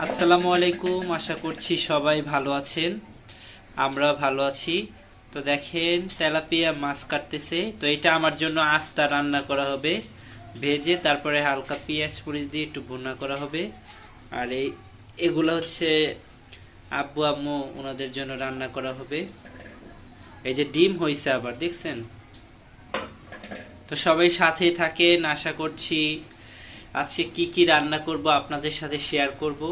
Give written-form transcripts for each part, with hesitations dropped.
আসসালামু আলাইকুম। আশা করছি সবাই ভালো আছেন, আমরা ভালো আছি। তো দেখেন তেলাপিয়া মাছ কাটতেছে। তো এটা আমার জন্য আস্তা রান্না করা হবে, ভেজে তারপরে হালকা পেঁয়াজ মরিচ দিয়ে একটু ভুনা করা হবে। আর এগুলো হচ্ছে আব্বু আম্মু ওনাদের জন্য রান্না করা হবে। এই যে ডিম হয়েছে আবার, দেখছেন? তো সবাই সাথেই থাকেন। আশা করছি আজকে কি কি রান্না করব আপনাদের সাথে শেয়ার করব।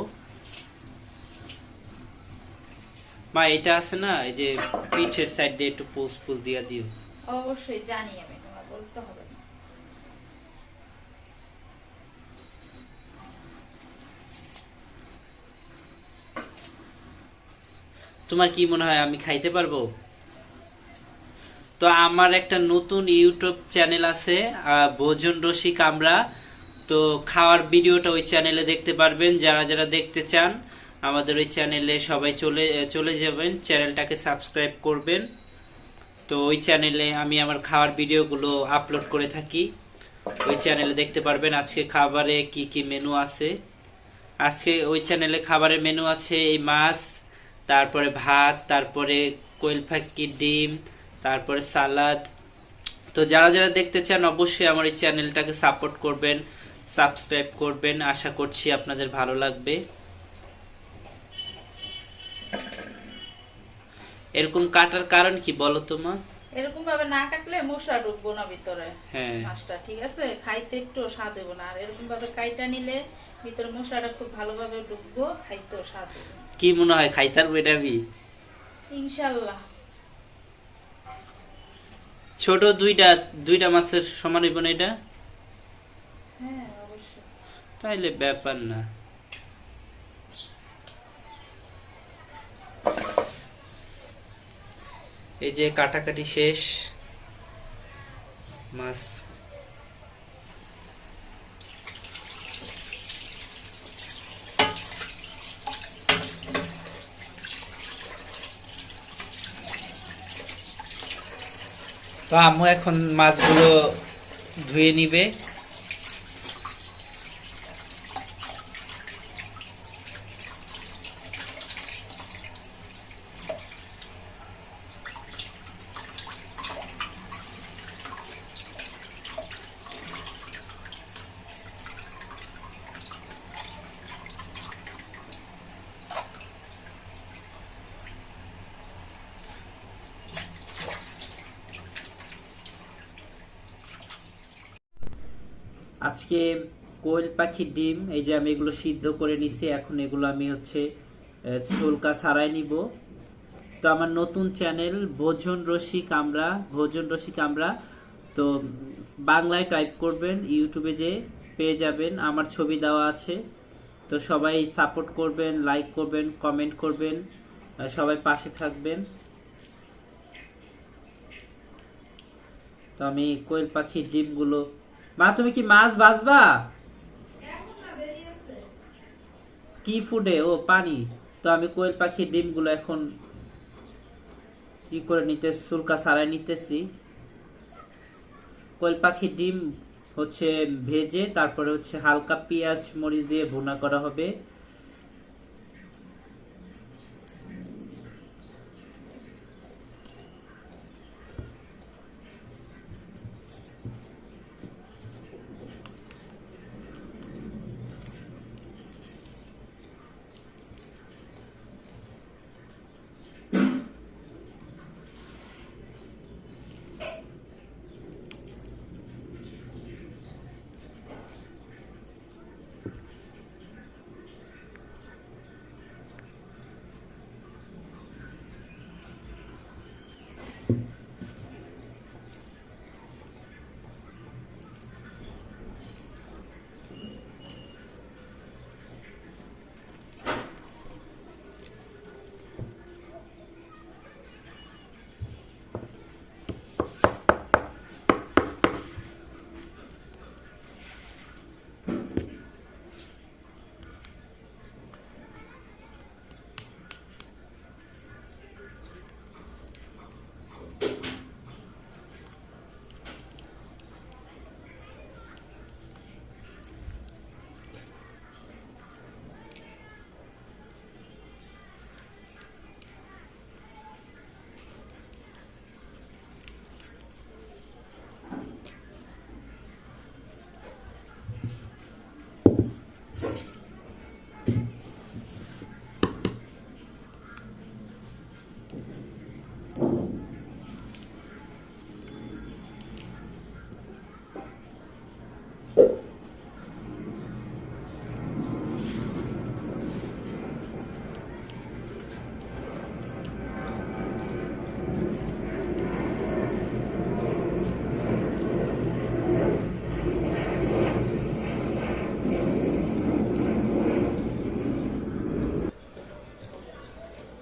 মা, এটা আছে না, এই যে পিঠের সাইড দিয়ে একটু পোস্ট দিয়া দিও। অবশ্যই জানি, আমি তোমার বলতে হবে না। তোমার কি মনে হয় আমি খাইতে পারবো? তো আমার একটা নতুন ইউটিউব চ্যানেল আছে, ভোজন রসিক আমরা। তো খাওয়ার ভিডিওটা ওই চ্যানেলে দেখতে পারবেন। যারা যারা দেখতে চান আমাদের ওই চ্যানেলে সবাই চলে চলে যাবেন, চ্যানেলটাকে সাবস্ক্রাইব করবেন। তো ওই চ্যানেলে আমি আমার খাওয়ার ভিডিওগুলো আপলোড করে থাকি, ওই চ্যানেলে দেখতে পারবেন। আজকে খাবারে কি কি মেনু আছে, আজকে ওই চ্যানেলে খাবারের মেনু আছে এই মাছ, তারপরে ভাত, তারপরে কোয়েল পাখি ডিম, তারপরে সালাদ। তো যারা যারা দেখতে চান অবশ্যই আমার এই চ্যানেলটাকে সাপোর্ট করবেন, সাবস্ক্রাইব করবেন। আশা করছি আপনাদের ভালো লাগবে। এরকম কাটার কারণ কি বলো তো মা? এরকম ভাবে না কাটলে মশলা ঢুকবো না ভিতরে। হ্যাঁ, মাছটা ঠিক আছে, খাইতে একটু স্বাদ হইব না। আর এরকম ভাবে কাইটা নিলে ভিতরে মশলাটা খুব ভালোভাবে ঢুকবো, খাইতেও স্বাদ হইব। কি মনে হয় খাইতার এটা আমি? ইনশাল্লাহ। ছোট দুইটা দুইটা মাছের সমান হইব না এটা? হ্যাঁ অবশ্যই। তাইলে ব্যাপার না। এই যে কাটাকাটি শেষ, মাছ তো আম্মু এখন মাছগুলো ধুয়ে নিবে। আজকে কোয়েল পাখির ডিম, এই যে আমি এগুলো সিদ্ধ করে নিছি, এখন এগুলো আমি হচ্ছে চুলকা ছাড়াই নিব। তো আমার নতুন চ্যানেল ভোজন রসিক আমরা, ভোজন রসিক আমরা। তো বাংলায় টাইপ করবেন, ইউটিউবে যে পেয়ে যাবেন, আমার ছবি দেওয়া আছে। তো সবাই সাপোর্ট করবেন, লাইক করবেন, কমেন্ট করবেন, সবাই পাশে থাকবেন। তো আমি কোয়েল পাখির ডিমগুলো, মা তুমি কি মাছ ভাজবা? কি ফুডে? ও পানি। তো আমি কোয়েল পাখির ডিমগুলো এখন কি করে নিতে, চুলকা ছাড়াই নিতেছি। কোয়েল পাখির ডিম হচ্ছে ভেজে তারপরে হচ্ছে হালকা পেঁয়াজ মরিচ দিয়ে ভুনা করা হবে।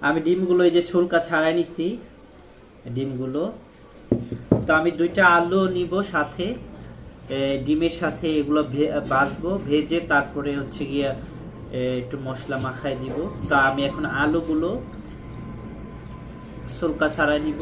আমি ডিমগুলো এই যে ছুলকা ছাড়াই নিছি ডিমগুলো। তো আমি 2টা আলু নিব সাথে, ডিমের সাথে এগুলো ভাজবো, ভেজে তারপরে হচ্ছে গিয়ে একটু মশলা মাখাই দিব। তো আমি এখন আলুগুলো ছুলকা ছাড়াই নিব।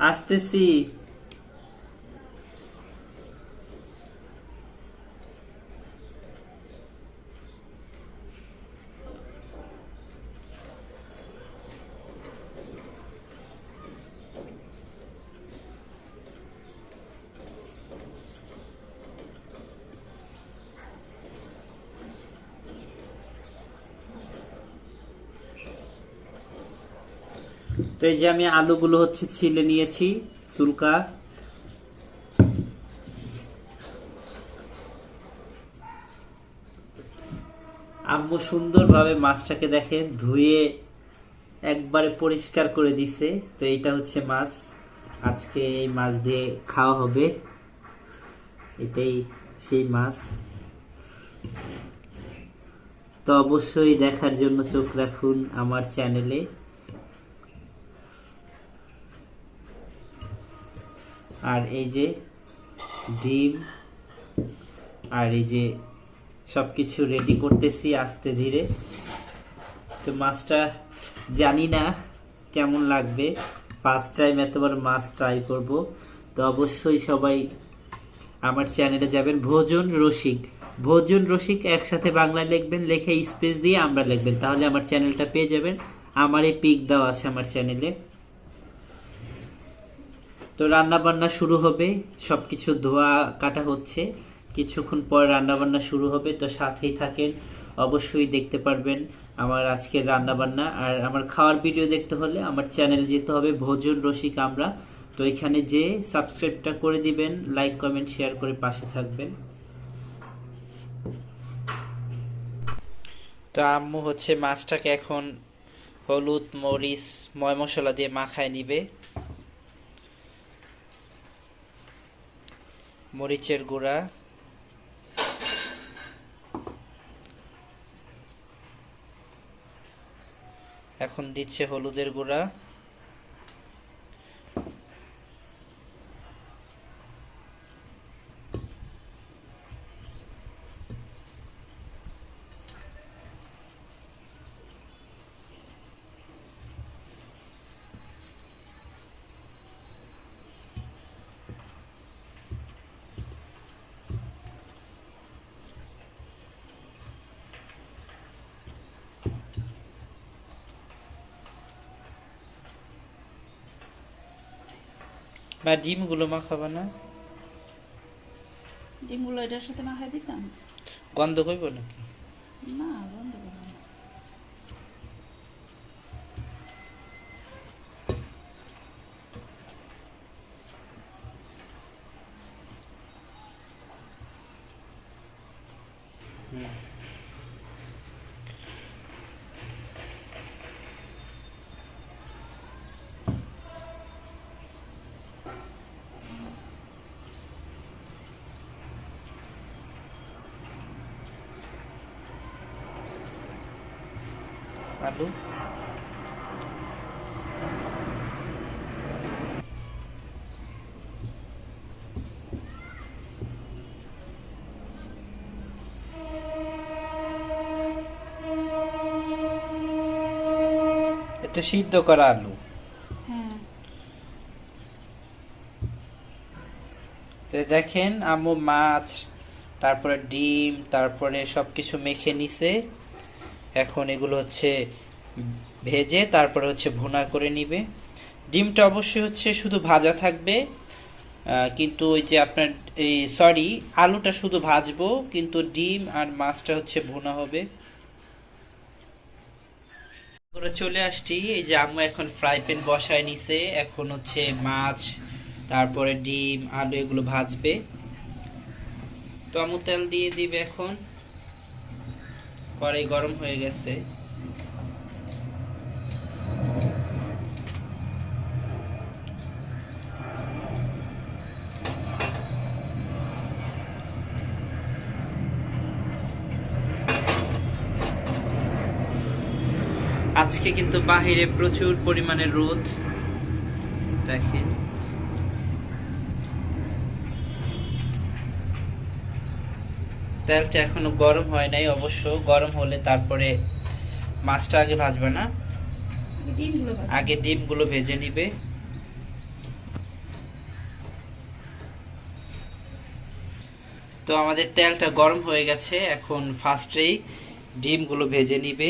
আসতেছি। তো এই যে আমি আলুগুলো হচ্ছে ছিলে নিয়েছি চুলকা। আম্মু সুন্দরভাবে মাছটাকে দেখেন ধুয়ে একবারে পরিষ্কার করে দিছে। তো এইটা হচ্ছে মাছ, আজকে এই মাছ দিয়ে খাওয়া হবে। এটাই সেই মাছ। তো অবশ্যই দেখার জন্য চোখ রাখুন আমার চ্যানেলে। আর এই যে ডিম, আর এই যে সবকিছু রেডি করতেছি আস্তে ধীরে। তো মাছটা জানি না কেমন লাগবে, ফার্স্ট টাইম এতবার মাছ ট্রাই করব। তো অবশ্যই সবাই আমার চ্যানেলে যাবেন, ভোজন রসিক, ভোজন রসিক একসাথে বাংলায় লিখবেন, লিখে স্পেস দিয়ে আমরা লিখবেন, তাহলে আমার চ্যানেলটা পেয়ে যাবেন। আমার এই পিক দেওয়া আছে আমার চ্যানেলে। তো রান্না বান্না শুরু হবে, সবকিছু ধোয়া কাটা হচ্ছে, কিছুক্ষণ পর রান্না বান্না শুরু হবে। তো সাথেই থাকেন, অবশ্যই দেখতে পারবেন আমার আজকের রান্না বান্না। আর আমার খাওয়ার ভিডিও দেখতে হলে আমার চ্যানেলে যেতে হবে, ভোজন রসিক আমরা। তো এখানে যে সাবস্ক্রাইবটা করে দিবেন, লাইক কমেন্ট শেয়ার করে পাশে থাকবেন। তো আম্মু হচ্ছে মাছটাকে এখন হলুদ মরিচ ময় মশলা দিয়ে মাখায় নিবে। মরিচের গুঁড়া, এখন দিচ্ছে হলুদের গুঁড়া, বা ডিমগুলো মাখাবা না? ডিমগুলো এটার সাথে মাখাই দিতাম, গন্ধ কইব নাকি? না বন্ধ করো না। আলু, এটা সিদ্ধ করা আলু। হ্যাঁ, তো দেখেন আম্মু মাছ, তারপরে ডিম, তারপরে সবকিছু মেখে নিছে। এখন এগুলো হচ্ছে ভেজে তারপরে হচ্ছে ভুনা করে নিবে। ডিমটা অবশ্যই হচ্ছে শুধু ভাজা থাকবে, কিন্তু ওই যে আপনার এই সরি আলুটা শুধু ভাজবো, কিন্তু ডিম আর মাছটা হচ্ছে ভুনা হবে। আমরা চলে আসছি, এই যে আম্মু এখন ফ্রাই প্যান বসায় নিছে, এখন হচ্ছে মাছ তারপরে ডিম আলু এগুলো ভাজবে। তো আম্মু তেল দিয়ে দিবে এখন, কড়াই গরম হয়ে গেছে। আজকে কিন্তু বাহিরে প্রচুর পরিমাণে রোদ, দেখেন। তেলটা এখনো গরম হয় নাই, অবশ্য গরম হলে তারপরে মাছটা আগে ভাজবে না, আগে ডিমগুলো ভেজে নিবে। তো আমাদের তেলটা গরম হয়ে গেছে, এখন ফার্স্টেই ডিমগুলো ভেজে নিবে।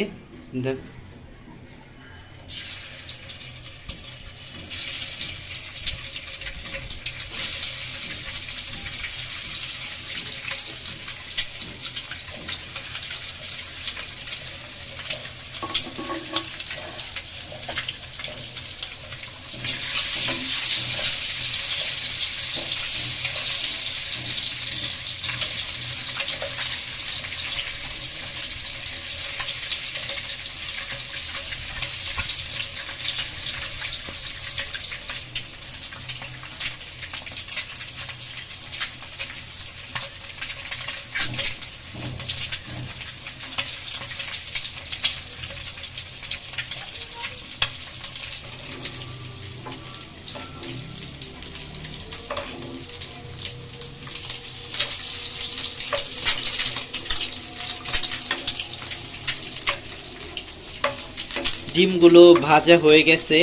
ডিমগুলো ভাজা হয়ে গেছে,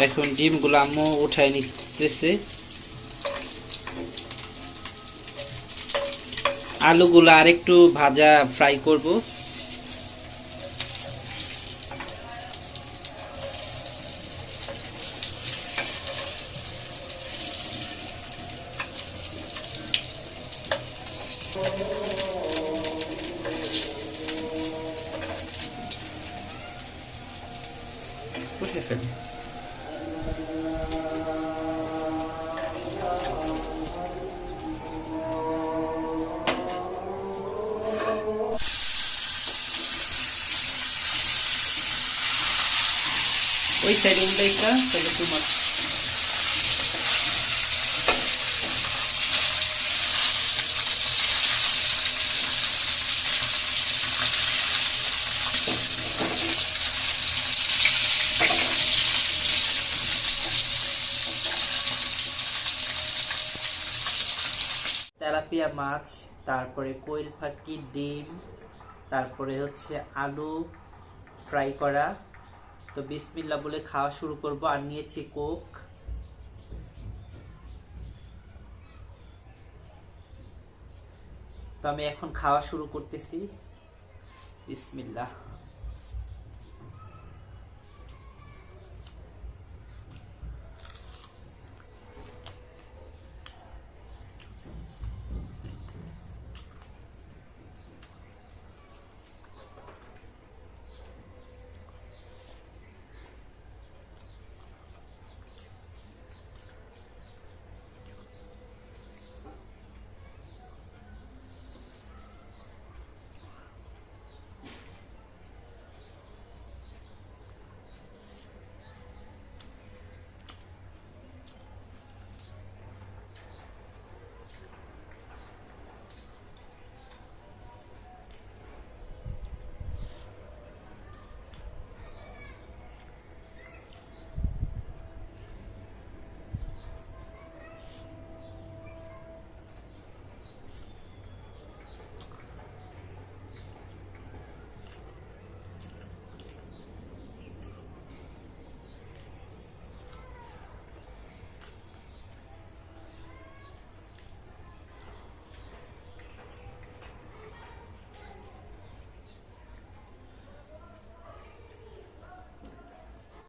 এখন ডিমগুলো আম্মু উঠায় নিতেছে। আলুগুলো আরেকটু ভাজা ফ্রাই করব। উঠে ফেলে ওই সাইডে উল্টাইটা তাহলে তোমার তেলাপিয়া মাছ, তারপরে কোয়েল পাখি, ডিম, তারপরে হচ্ছে আলু ফ্রাই করা। তো বিসমিল্লাহ বলে খাওয়া শুরু করব। আর নিয়েছি কোক। তো আমি এখন খাওয়া শুরু করতেছি। বিসমিল্লাহ।